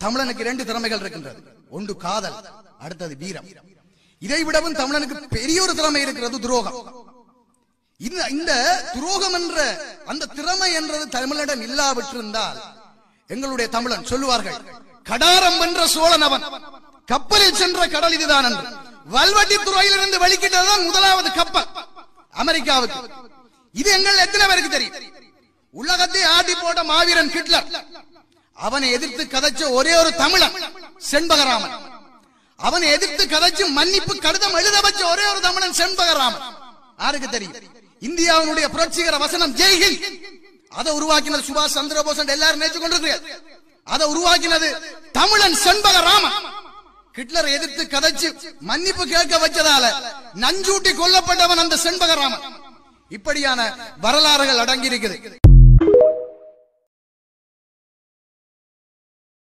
தமிழனுக்கு இரண்டு திறமைகள் இருக்கின்றது. ஒன்று காதல், அடுத்தது வீரம். இதை விடவும் தமிழனுக்கு பெரிய ஒரு திறமை இருக்கிறது, துரோகம். இந்த துரோகம் என்ற அந்த திறமை என்றது தமிழனிடம் இல்லாவிட்டிருந்தால் எங்களுடைய தமிழன் சொல்லுவார்கள், கடாரம் வென்ற சோழன் அவன், கப்பலில் சென்ற கடல் இதுதான் என்று. வல்வட்டி துறையிலிருந்து வெளிக்கிட்டதுதான் முதலாவது கப்பல் அமெரிக்காவுக்கு. இது எங்கள் எத்தனை பேருக்கு தெரியும்? உலகத்தை ஆட்டி போட்ட மாவீரன் ஹிட்லர், அவனை எதிர்த்து கதைச்ச ஒரே ஒரு தமிழன் செண்பகராமன். அவனை எதிர்த்து கதைச்சு மன்னிப்பு கடிதம் எழுத வச்ச ஒரே ஒரு தமிழன் செண்பகராமன். யாருக்கு தெரியும்? இந்தியாவுடைய புரட்சிகர வசனம் ஜெய்ஹிந்த், அதை உருவாக்கினது சுபாஷ் சந்திர போஸ் எல்லாரும் நினைச்சு கொண்டிருக்கிறார். அதை உருவாக்கினது தமிழன் செண்பகராமன். ஹிட்லரை எதிர்த்து கதைச்சு மன்னிப்பு கேட்க வச்சதால நஞ்சூட்டி கொல்லப்பட்டவன் அந்த செண்பகராமன். இப்படியான வரலாறுகள் அடங்கி இருக்குது.